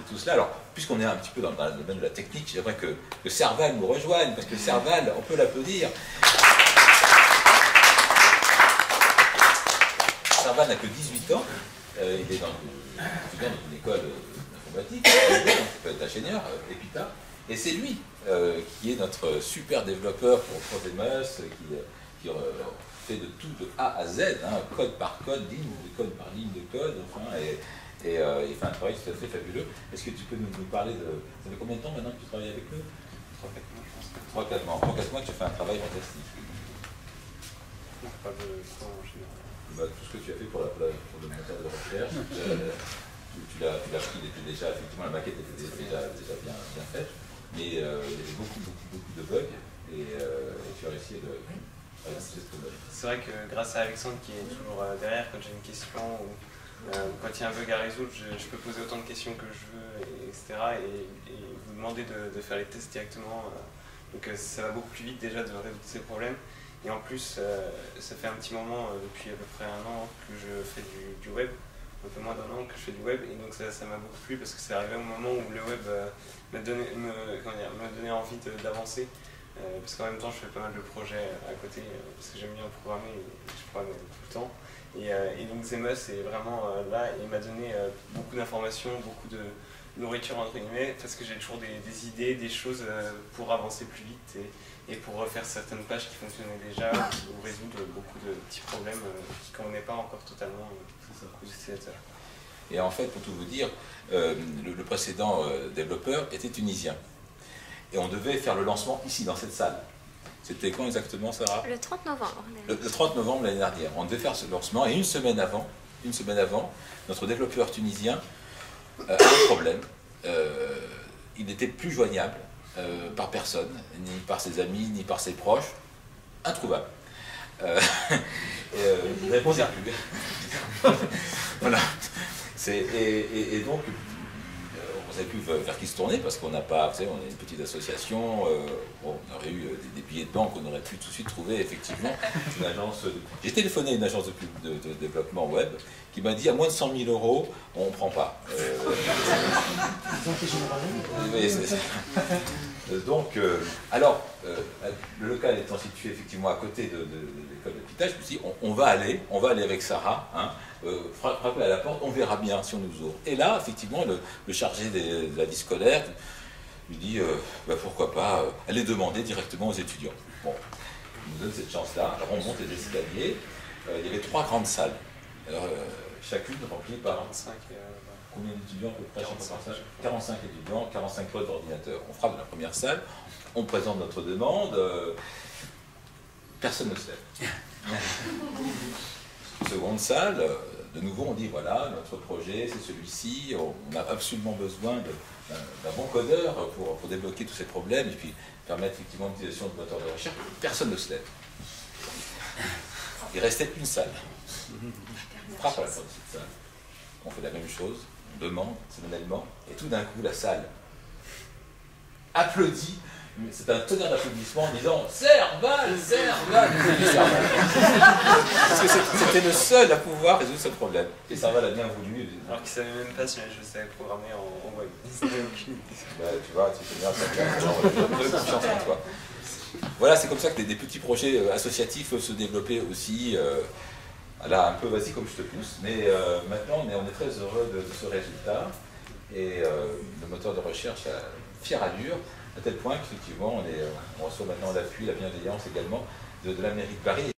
tout cela. Alors, puisqu'on est un petit peu dans le domaine de la technique, j'aimerais que Serval nous rejoigne, parce que Serval, on peut l'applaudir. Serval n'a que 18 ans, il est dans une école d'informatique, il peut être ingénieur, EPITA, et c'est lui qui est notre super développeur pour Prodemus, qui fait de tout de A à Z, hein, code par code, ligne de code par ligne de code, enfin, et il fait un travail tout à fait fabuleux. Est-ce que tu peux nous parler de... Ça fait combien de temps maintenant que tu travailles avec nous? 3-4 mois. 3-4 mois que tu fais un travail fantastique. Pas de temps en général. Bah, tout ce que tu as fait pour le moteur de recherche, tu l'as pris, il était déjà, effectivement, la maquette était déjà bien faite, mais il y avait beaucoup de bugs, et tu as réussi de réussir ce bug. C'est vrai que grâce à Alexandre qui est toujours derrière, quand j'ai une question ou quand il y a un bug à résoudre, je peux poser autant de questions que je veux, etc. Et vous demander de faire les tests directement. Donc ça va beaucoup plus vite déjà de résoudre ces problèmes. Et en plus, ça fait un petit moment, depuis à peu près 1 an, que je fais du web. Un peu moins d'1 an que je fais du web. Et donc ça m'a beaucoup plu parce que c'est arrivé au moment où le web m'a donné envie d'avancer. Parce qu'en même temps, je fais pas mal de projets à côté, parce que j'aime bien programmer, et je programme tout le temps. Et donc Zemus est vraiment là, et il m'a donné beaucoup d'informations, beaucoup de nourriture entre guillemets, parce que j'ai toujours des idées, des choses pour avancer plus vite et pour refaire certaines pages qui fonctionnaient déjà, ou résoudre beaucoup de petits problèmes qui ne convenaient pas encore totalement aux utilisateurs. Et en fait, pour tout vous dire, le précédent développeur était tunisien. Et on devait faire le lancement ici, dans cette salle. C'était quand exactement, Sarah? Le 30 novembre. Le 30 novembre l'année dernière. On devait faire ce lancement, et une semaine avant, notre développeur tunisien a un problème. Il n'était plus joignable par personne, ni par ses amis, ni par ses proches. Introuvable. Il ne répondait plus. Voilà. Et donc, on savait plus vers qui se tourner parce qu'on n'a pas, vous savez, on est une petite association, on aurait eu des billets de banque, on aurait pu tout de suite trouver effectivement une agence. J'ai téléphoné à une agence de développement web qui m'a dit à moins de 100 000 €, on ne prend pas. Donc, alors, le local étant situé effectivement à côté de l'école d'hôpital, je me suis dit, on va aller avec Sarah, hein, frapper à la porte, on verra bien si on nous ouvre. Et là, effectivement, le chargé de la vie scolaire lui dit, pourquoi pas, aller demander directement aux étudiants. Bon, il nous donne cette chance-là, alors on monte les escaliers, il y avait 3 grandes salles, alors, chacune remplie par 45 combien d'étudiants à peu près? 45 étudiants, 45 postes d'ordinateur. On frappe dans la première salle, on présente notre demande, personne ne se lève. Seconde salle, de nouveau on dit voilà, notre projet c'est celui-ci, on a absolument besoin d'un bon codeur pour débloquer tous ces problèmes et puis permettre effectivement l'utilisation de moteurs de recherche. Personne ne se lève. Il restait une salle. On frappe à la porte de cette salle. On fait la même chose, on demande solennellement, et tout d'un coup la salle applaudit. C'est un tonnerre d'applaudissements en disant Serval, Serval. Parce que c'était le seul à pouvoir résoudre ce problème. Et Serval a bien voulu. Alors qu'il ne savait même pas si je savais programmer en web. Tu vois, tu fais bien ça. Confiance en toi. Voilà, c'est comme ça que des petits projets associatifs peuvent se développer aussi. Là, un peu vas-y comme je te pousse, mais maintenant on est très heureux de ce résultat. Et le moteur de recherche a une fière allure. À tel point qu'effectivement, on reçoit maintenant l'appui, la bienveillance également de la mairie de Paris.